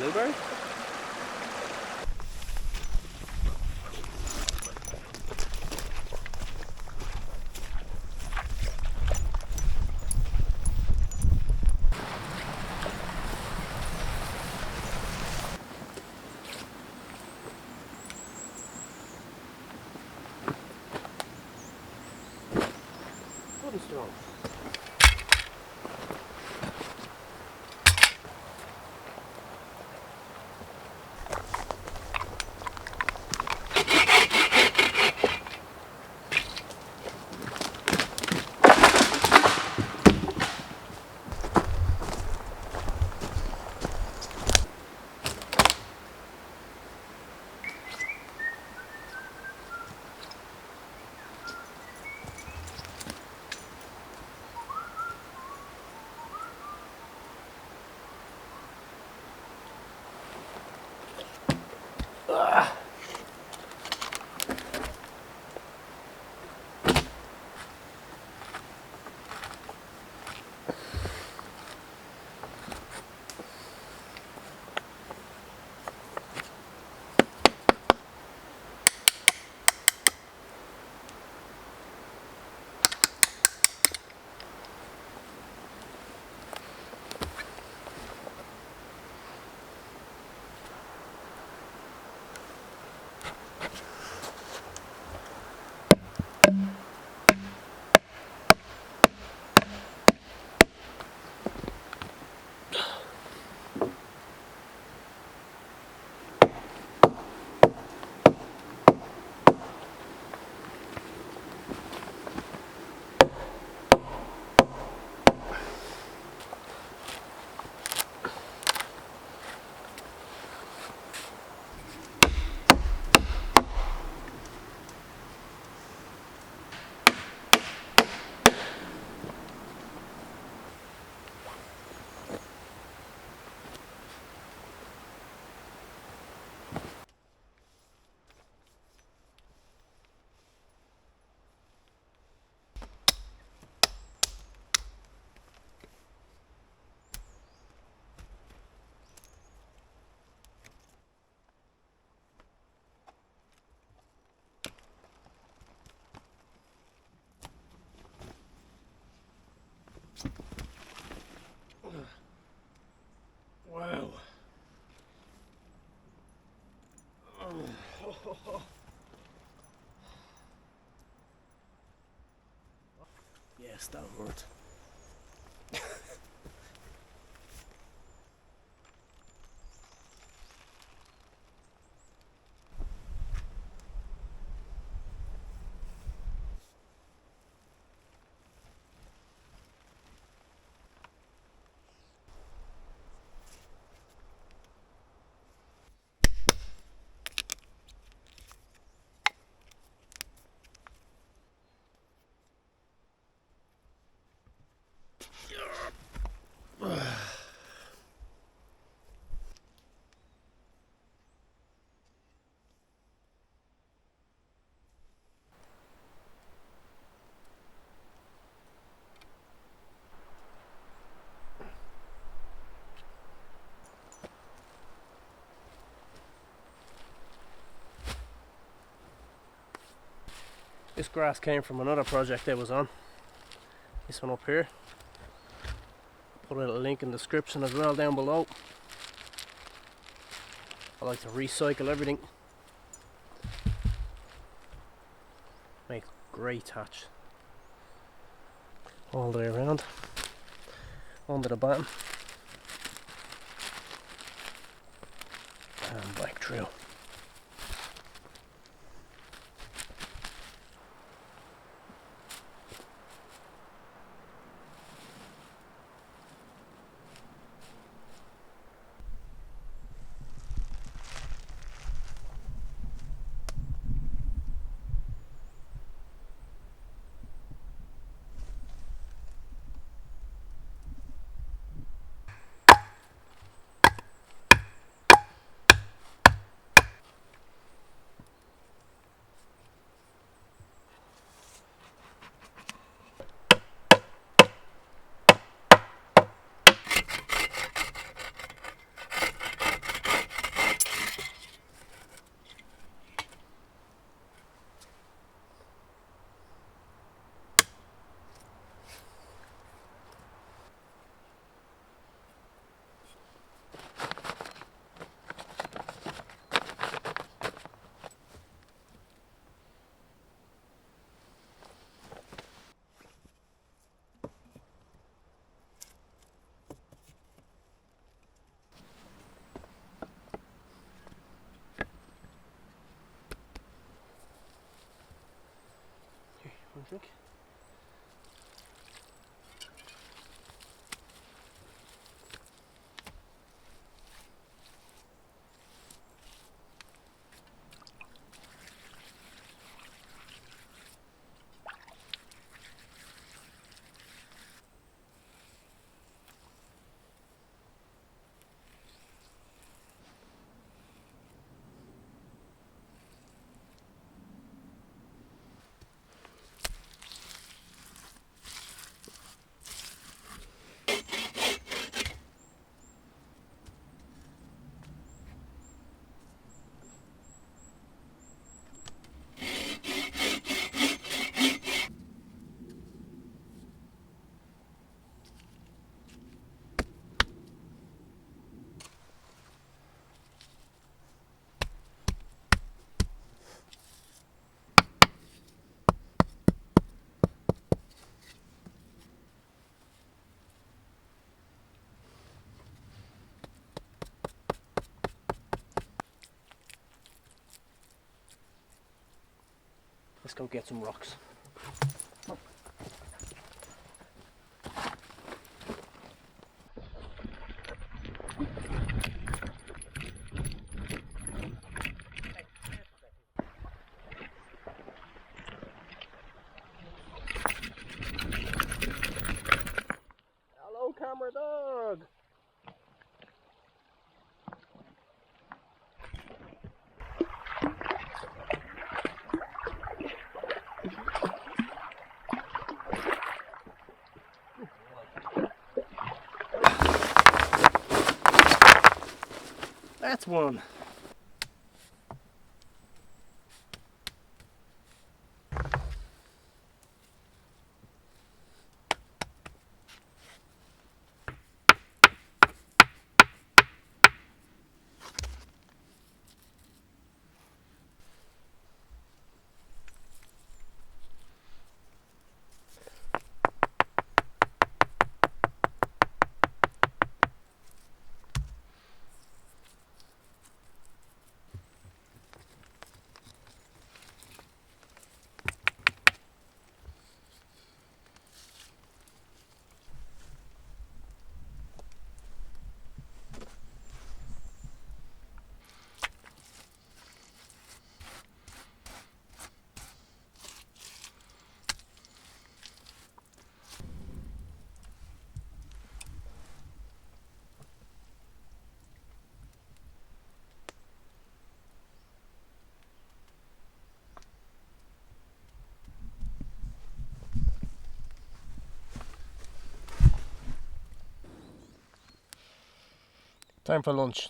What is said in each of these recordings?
blueberry. Good and strong. Wow. Yes, that hurt. This grass came from another project I was on. This one up here. Put a little link in the description as well down below. I like to recycle everything. Make great thatch. All the way around. Under the bottom. And back through. I think. Let's go get some rocks. Hello, camera dog. That's one. Time for lunch.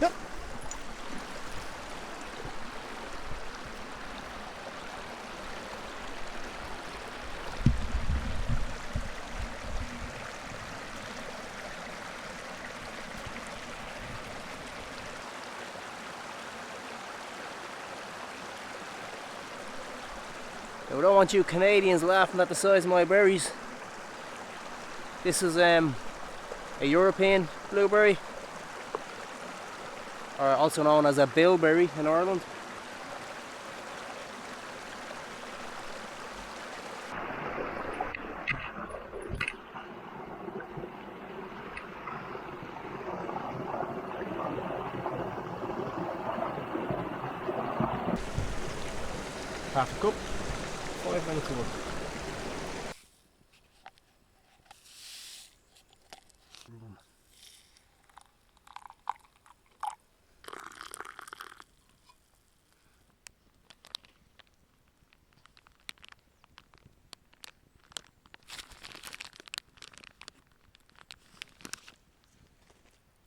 Yep. I don't want you Canadians laughing at the size of my berries. This is a European blueberry, or also known as a bilberry in Ireland. Half a cup, 5 minutes of work.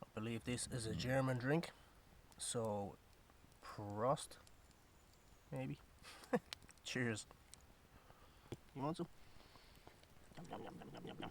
I believe this is a German drink, so Prost, maybe. Cheers. You want some? Yum, yum, yum, yum, yum, yum.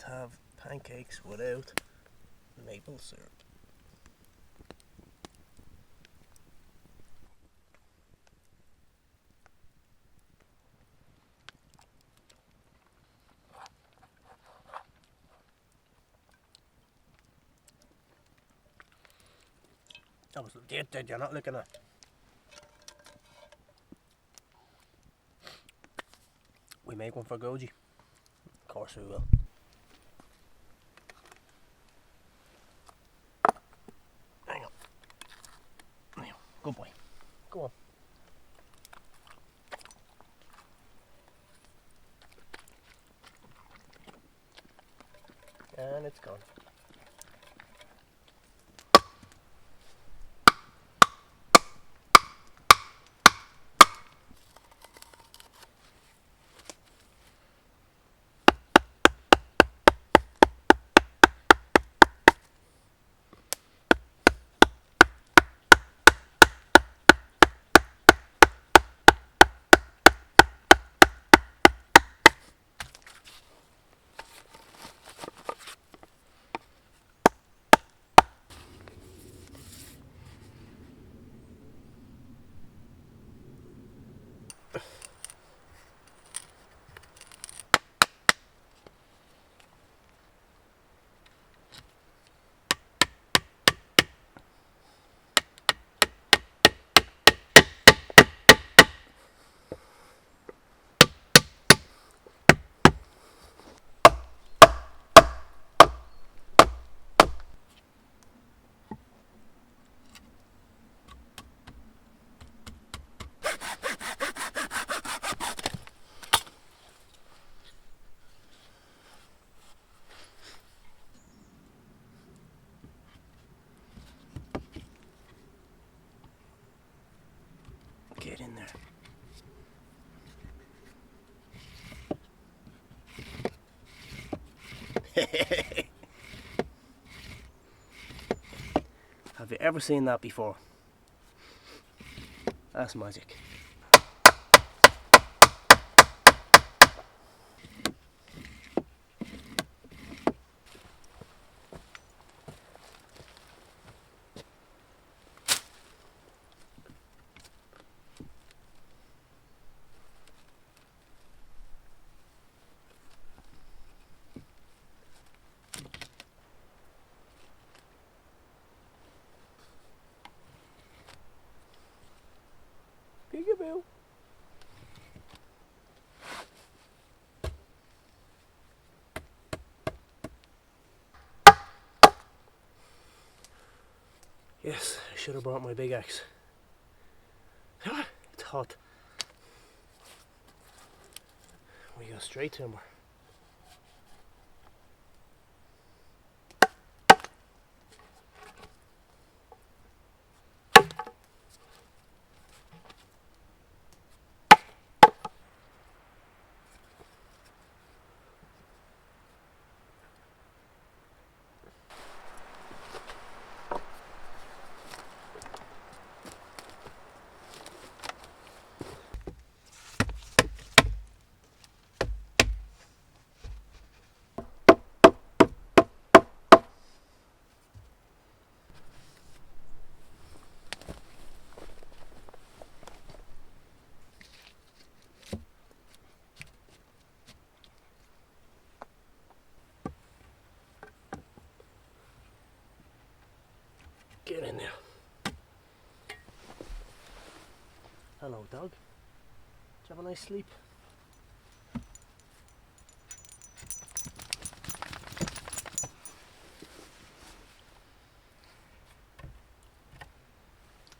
can't have pancakes without maple syrup. That was the date that you're not looking at. We make one for Goji. Of course we will. Hang on. Hang on. Good boy. Go on. And it's gone. Get in there. Have you ever seen that before? That's magic. Peekaboo. Yes, I should have brought my big axe. It's hot. We go straight timber. Get in there. Hello, dog. Did you have a nice sleep?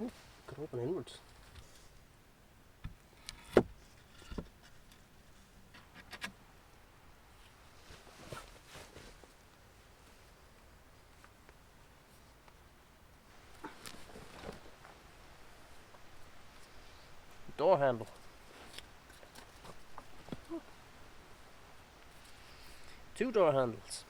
Ooh, could open inwards. Door handle. Two door handles.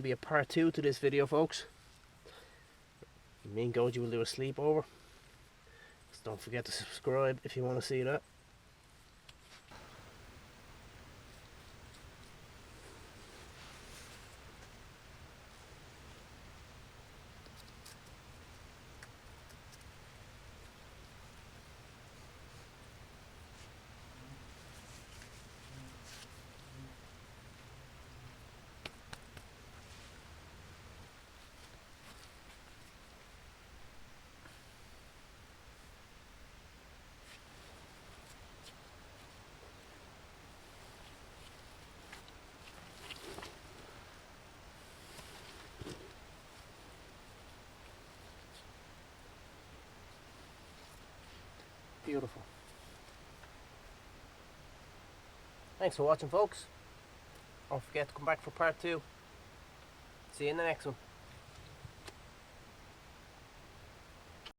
will be a part 2 to this video, folks. Me and Goji will do a sleepover. So don't forget to subscribe if you want to see that. Beautiful. Thanks for watching, folks. Don't forget to come back for part 2. See you in the next one.